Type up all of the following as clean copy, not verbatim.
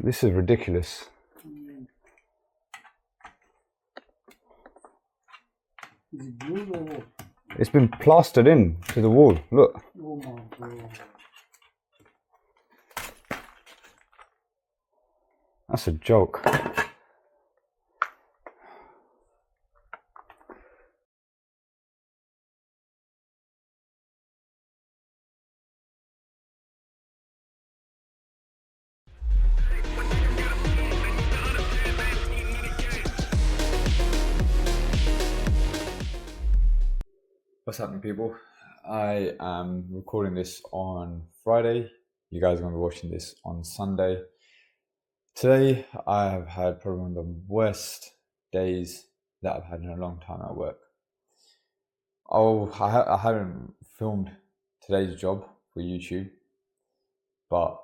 this is ridiculous. Is it blue or what? It's been plastered in to the wall. Look. Oh my God. That's a joke. What's happening, people? I am recording this on Friday. You guys are going to be watching this on Sunday. Today, I have had probably one of the worst days that I've had in a long time at work. I haven't filmed today's job for YouTube, but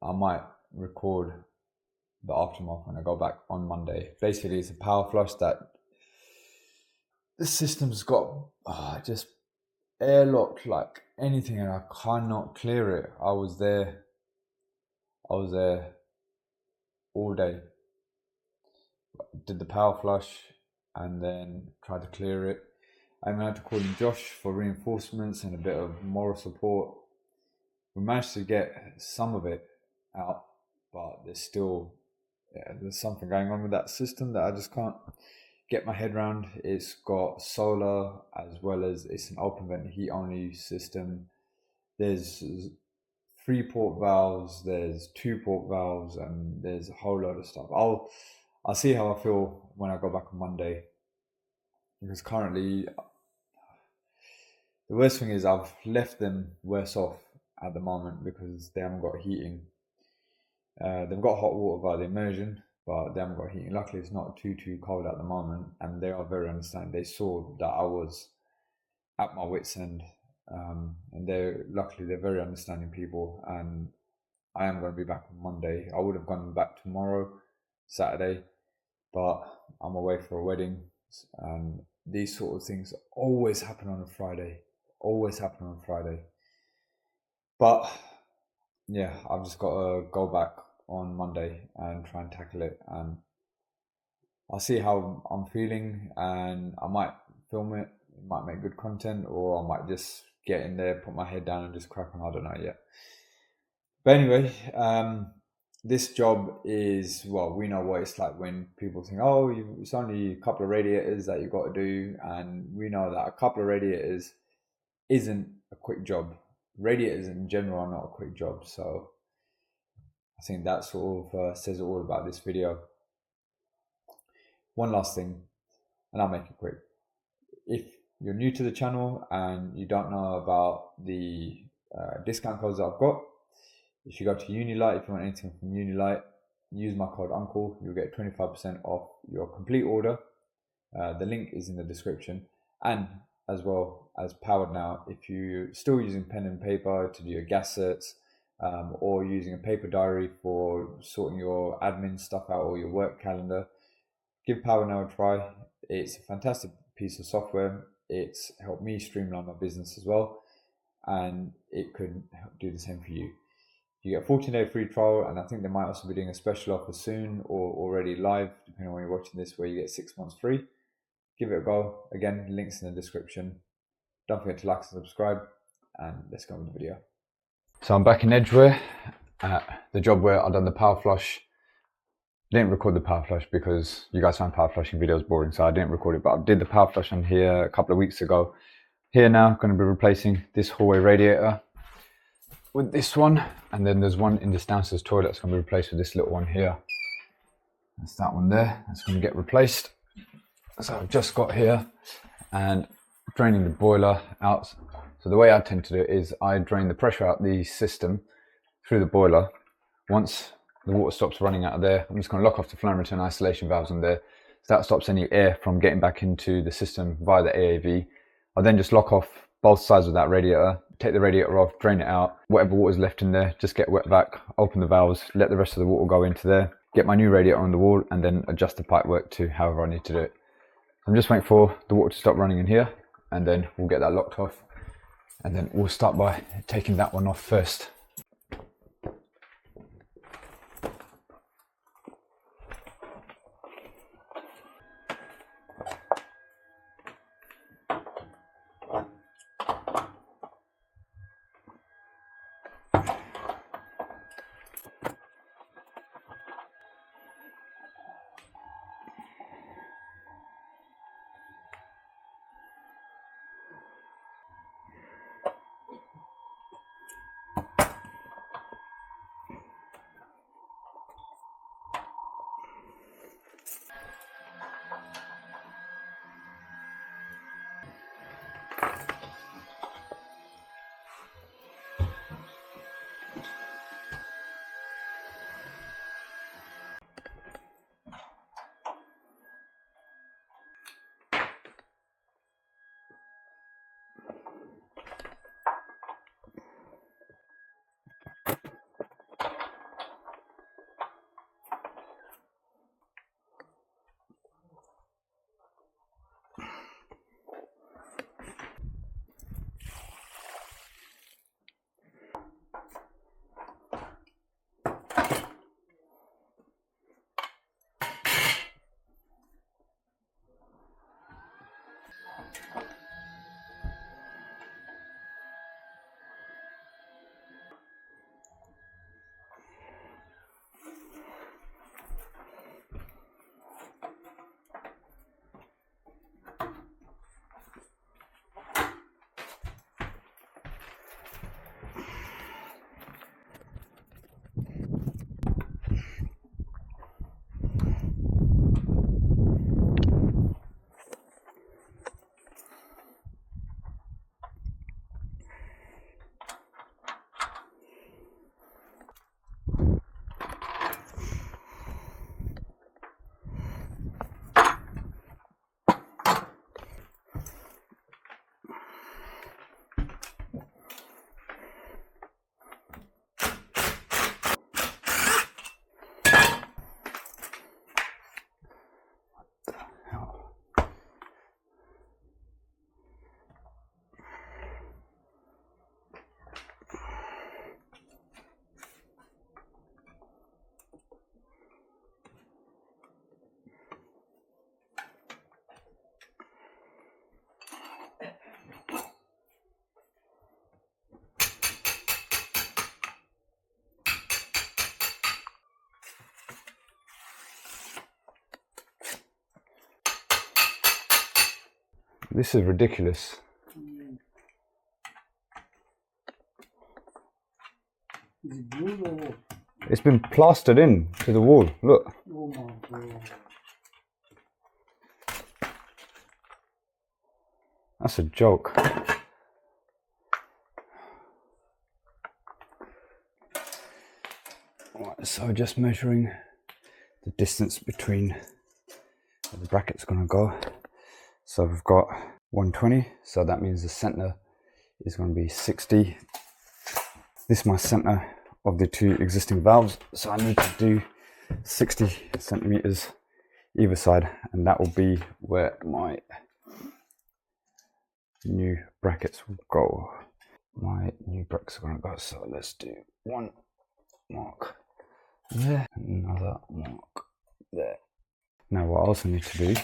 I might record the aftermath when I go back on Monday. Basically, it's a power flush that the system's got just airlocked like anything, and I cannot clear it. I was there all day. Did the power flush and then tried to clear it. I had to call in Josh for reinforcements and a bit of moral support. We managed to get some of it out, but there's something going on with that system that I just can't get my head around. It's got solar as well as it's an open vent heat only system. There's 3-port valves, there's 2-port valves, and there's a whole load of stuff. I'll see how I feel when I go back on Monday, because currently the worst thing is I've left them worse off at the moment because they haven't got heating. They've got hot water via the immersion, but they haven't got heating. Luckily, it's not too cold at the moment, and they are very understanding. They saw that I was at my wit's end, and they're very understanding people. And I am going to be back on Monday. I would have gone back tomorrow, Saturday, but I'm away for a wedding, and these sort of things always happen on a Friday. But yeah, I've just got to go back on Monday and try and tackle it, and I'll see how I'm feeling, and I might film it. It might make good content, or I might just get in there, put my head down and just crack on. I don't know yet. But anyway, this job is, well, we know what it's like when people think, oh, it's only a couple of radiators that you've got to do, and we know that a couple of radiators isn't a quick job. Radiators in general are not a quick job, so I think that sort of says it all about this video. One last thing, and I'll make it quick. If you're new to the channel and you don't know about the discount codes that I've got, if you go to Unilite, if you want anything from Unilite, use my code UNCLE. You'll get 25% off your complete order. The link is in the description. And as well as Powered Now, if you're still using pen and paper to do your gas certs, or using a paper diary for sorting your admin stuff out or your work calendar, give Powered Now a try. It's a fantastic piece of software. It's helped me streamline my business as well, and it could do the same for you. You get a 14-day free trial, and I think they might also be doing a special offer soon or already live, depending on when you're watching this, where you get 6 months free. Give it a go. Again, links in the description. Don't forget to like and subscribe, and let's go with the video. So I'm back in Edgware at the job where I've done the power flush. I didn't record the power flush because you guys found power flushing videos boring, so I didn't record it, but I did the power flush on here a couple of weeks ago. Here now, going to be replacing this hallway radiator with this one, and then there's one in this downstairs toilet that's going to be replaced with this little one here. That's that one there. That's going to get replaced. So I've just got here and draining the boiler out. So the way I tend to do it is I drain the pressure out the system through the boiler. Once the water stops running out of there, I'm just going to lock off the flow and return isolation valves on there. So that stops any air from getting back into the system via the AAV. I'll then just lock off both sides of that radiator, take the radiator off, drain it out. Whatever water's left in there, just get wet vac, open the valves, let the rest of the water go into there, get my new radiator on the wall, and then adjust the pipework to however I need to do it. I'm just waiting for the water to stop running in here, and then we'll get that locked off. And then we'll start by taking that one off first. This is ridiculous. Is it blue or what? It's been plastered in to the wall. Look. Oh my god. That's a joke. Right, so just measuring the distance between where the bracket's going to go. So we've got 120, so that means the center is going to be 60. This is my center of the two existing valves, so I need to do 60 centimeters either side, and that will be where my new brackets will go. My new brackets are going to go, so let's do one mark there, another mark there. Now what I also need to do is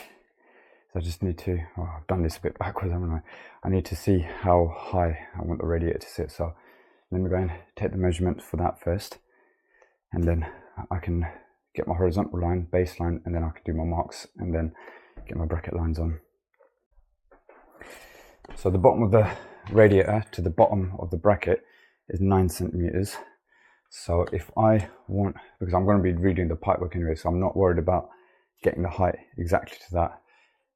I just need to, I've done this a bit backwards, haven't I? I need to see how high I want the radiator to sit. So let me go and take the measurement for that first, and then I can get my horizontal line, baseline, and then I can do my marks and then get my bracket lines on. So the bottom of the radiator to the bottom of the bracket is 9 centimeters. So if I want, because I'm going to be redoing the pipework anyway, so I'm not worried about getting the height exactly to that.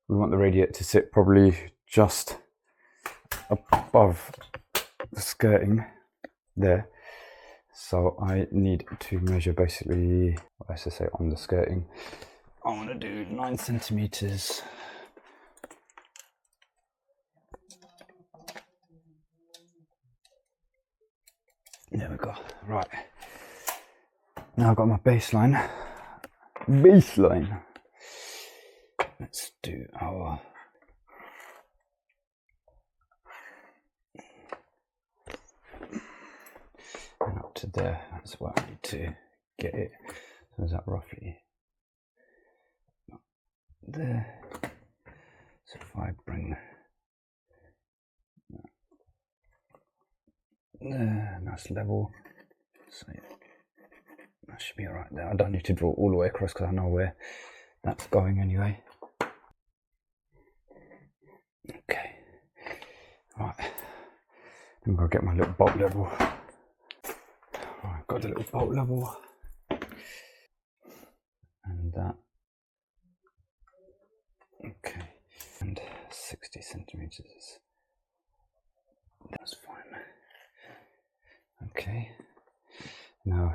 We want the radiator to sit probably just above the skirting there. So I need to measure basically, let's just say on the skirting, I want to do 9 centimeters. There we go. Right. Now I've got my baseline. Let's do our and up to there. That's where I need to get it. So is that roughly there? So if I bring there, nice level. So that should be alright there. I don't need to draw all the way across because I know where that's going anyway. Okay. Right. I'm going to get my little bolt level. Right, got the little bolt level. And that. Okay. And 60 centimeters. That's fine. Okay. Now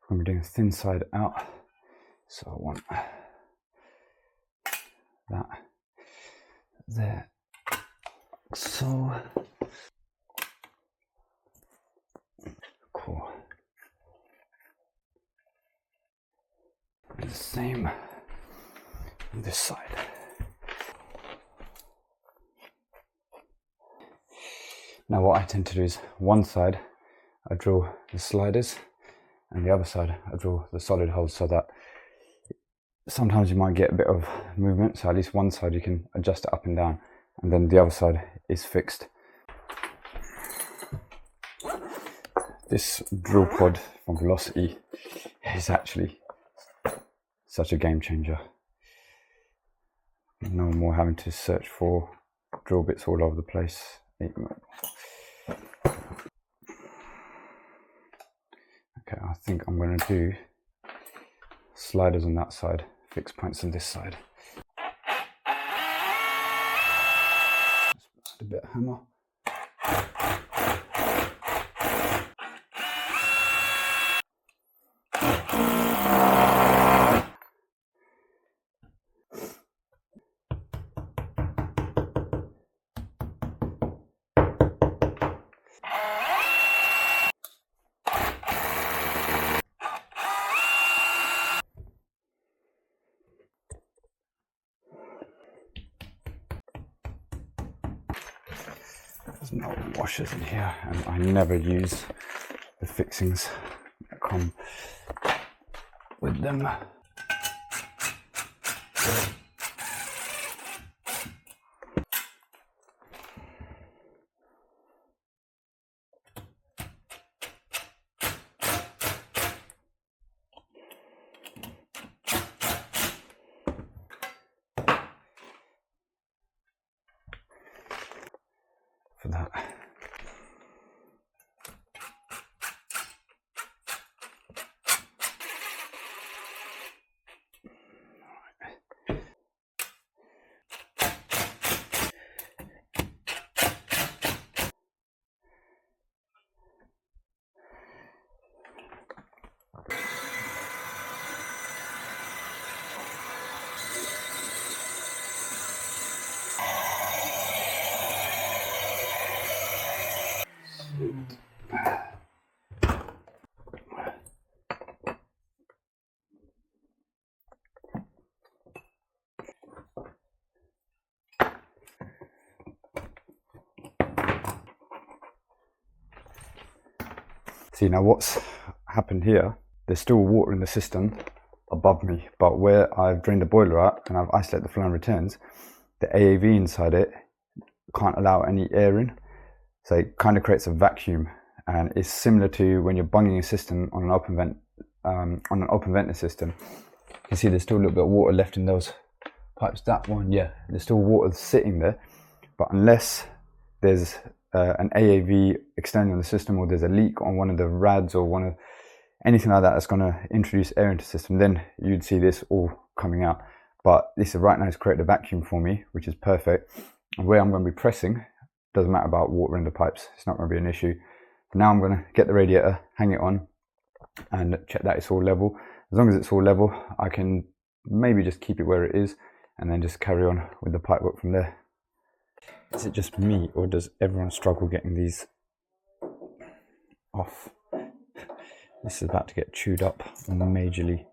I'm going to be doing thin side out. So I want that there. So cool. And the same on this side. Now what I tend to do is one side I drill the sliders and the other side I drill the solid holes, so that sometimes you might get a bit of movement, so at least one side you can adjust it up and down, and then the other side is fixed. This drill pod from Velocity is actually such a game changer. No more having to search for drill bits all over the place. Okay, I think I'm going to do sliders on that side, fixed points on this side. Just add a bit of hammer. There's no washers in here, and I never use the fixings that come with them. See, now what's happened here, there's still water in the system above me, but where I've drained the boiler out and I've isolated the flow and returns, the AAV inside it can't allow any air in, so it kind of creates a vacuum. And it's similar to when you're bunging a system on an open vent system. You can see there's still a little bit of water left in those pipes. That one, yeah, there's still water sitting there, but unless there's an AAV externally on the system, or there's a leak on one of the rads or anything like that that's going to introduce air into the system, then you'd see this all coming out. But this is right now, it's created a vacuum for me, which is perfect. And where I'm going to be pressing, doesn't matter about water in the pipes, it's not going to be an issue. Now I'm going to get the radiator, hang it on, and check that it's all level. As long as it's all level, I can maybe just keep it where it is and then just carry on with the pipework from there. Is it just me, or does everyone struggle getting these off? This is about to get chewed up majorly.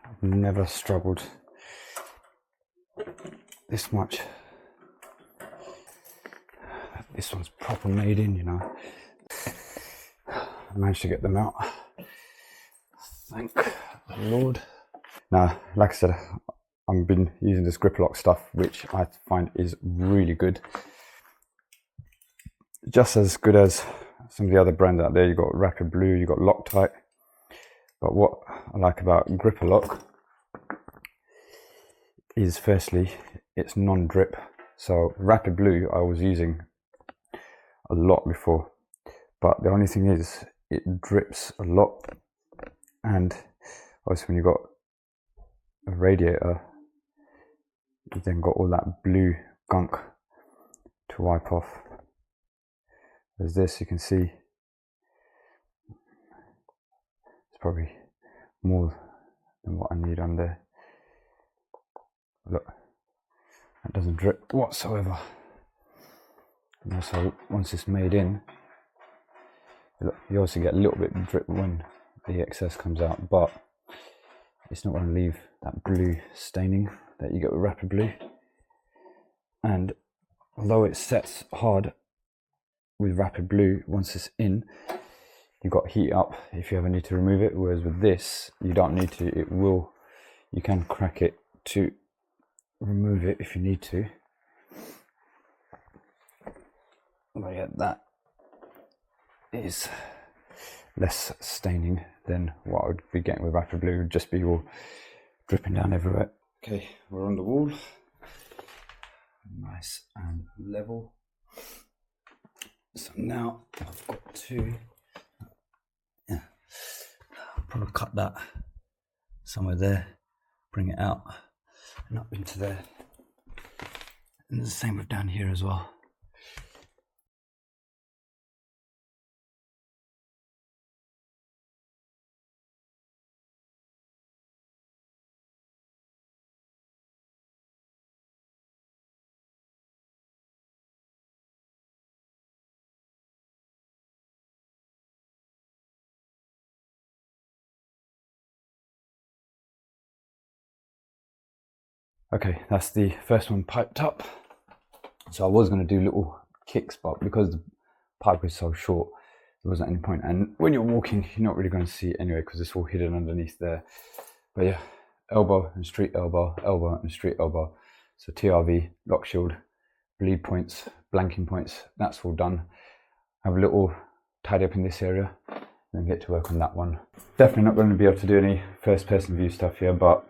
I've never struggled this much. This one's proper made in, you know. I managed to get them out. Thank the Lord. Now, like I said, I've been using this gripper lock stuff, which I find is really good. Just as good as some of the other brands out there. You've got Rapid Blue, you've got Loctite. But what I like about gripper lock is, firstly, it's non-drip. So Rapid Blue I was using a lot before, but the only thing is it drips a lot, and obviously when you've got a radiator, you've then got all that blue gunk to wipe off. There's this, you can see it's probably more than what I need on there. Look, that doesn't drip whatsoever. And also, once it's made in, look, you also get a little bit of drip when the excess comes out, but it's not going to leave that blue staining that you get with Rapid Blue. And although it sets hard with Rapid Blue, once it's in, you've got heat up if you ever need to remove it, whereas with this you don't need to. You can crack it to remove it if you need to. But yeah, that is less staining than what I would be getting with Rapid Blue. It would just be all dripping down everywhere. Okay, we're on the wall, nice and level. So now I've got to probably cut that somewhere there, bring it out and up into there, and the same with down here as well. Okay, that's the first one piped up. So I was going to do little kicks, but because the pipe is so short, there wasn't any point. And when you're walking, you're not really going to see it anyway, because it's all hidden underneath there. But yeah, elbow and street elbow, elbow and street elbow. So TRV, lockshield, bleed points, blanking points, that's all done. Have a little tidy up in this area, and then get to work on that one. Definitely not going to be able to do any first person view stuff here, but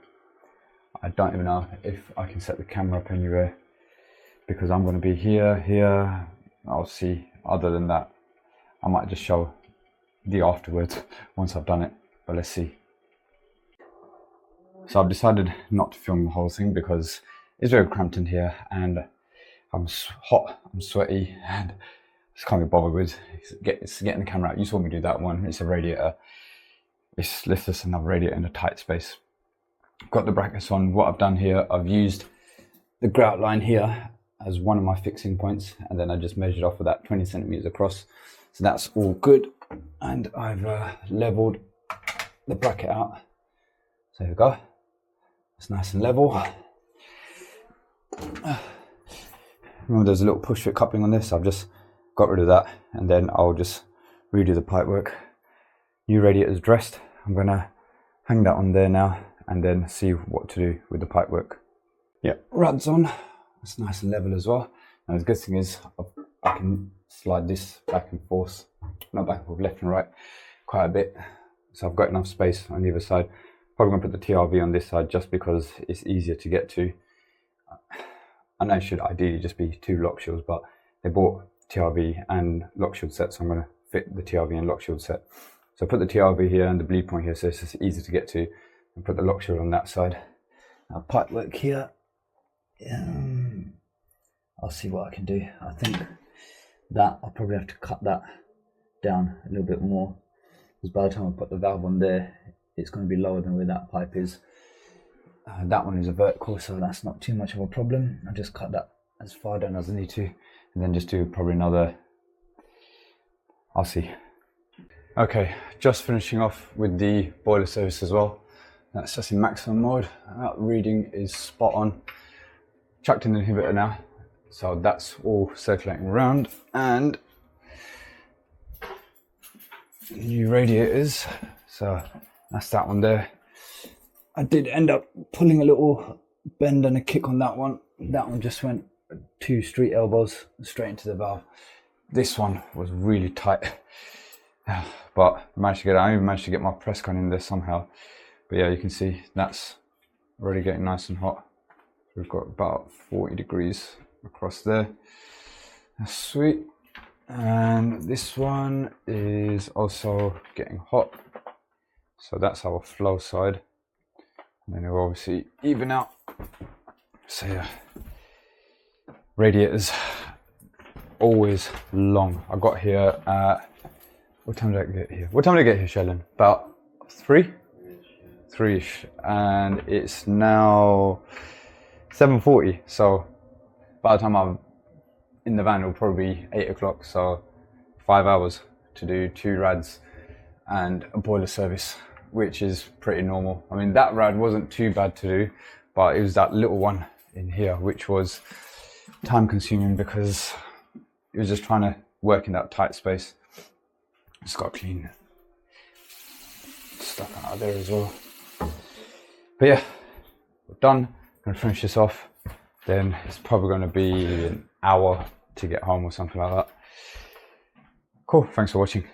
I don't even know if I can set the camera up anywhere, because I'm going to be here. I'll see. Other than that, I might just show the afterwards once I've done it, but let's see. So I've decided not to film the whole thing because it's very cramped in here, and I'm hot, I'm sweaty, and I just can't be bothered with getting the camera out. You saw me do that one. It's a radiator. It's just another radiator in a tight space. Got the brackets on. What I've done here, I've used the grout line here as one of my fixing points, and then I just measured off of that 20 centimeters across. So that's all good, and I've leveled the bracket out. So here we go. It's nice and level. Remember there's a little push fit coupling on this, I've just got rid of that, and then I'll just redo the pipework. New radiators dressed, I'm gonna hang that on there now and then see what to do with the pipework. Yeah, rads on, it's nice and level as well. And the good thing is I can slide this back and forth, not back and forth, left and right, quite a bit. So I've got enough space on either side. Probably gonna put the TRV on this side just because it's easier to get to. I know it should ideally just be 2 lock shields, but they bought TRV and lock shield set, so I'm gonna fit the TRV and lock shield set. So I put the TRV here and the bleed point here, so it's just easy to get to, and put the lock shield on that side. Now pipework here, I'll see what I can do. I think that I'll probably have to cut that down a little bit more, because by the time I put the valve on there, it's going to be lower than where that pipe is. That one is a vertical, so that's not too much of a problem. I'll just cut that as far down as I need to, and then just do probably another, I'll see. Okay, just finishing off with the boiler service as well. That's just in maximum mode. That reading is spot on. Chucked in the inhibitor now, so that's all circulating around, and new radiators, so that's that one there. I did end up pulling a little bend and a kick on that one. That one just went 2 street elbows straight into the valve. This one was really tight, but I managed to get it. I even managed to get my press gun in there somehow. But yeah, you can see that's already getting nice and hot. We've got about 40 degrees across there. That's sweet. And this one is also getting hot. So that's our flow side. And then it'll obviously even out. So yeah, radiators always long. I got here at, what time did I get here? What time did I get here, Shellen? About 3-ish, and it's now 7:40. So by the time I'm in the van, it'll probably be 8 o'clock. So 5 hours to do 2 rads and a boiler service, which is pretty normal. I mean, that rad wasn't too bad to do, but it was that little one in here which was time consuming because it was just trying to work in that tight space. Just got to clean stuff out of there as well. But yeah, we're done. I'm gonna finish this off. Then it's probably gonna be an hour to get home or something like that. Cool, thanks for watching.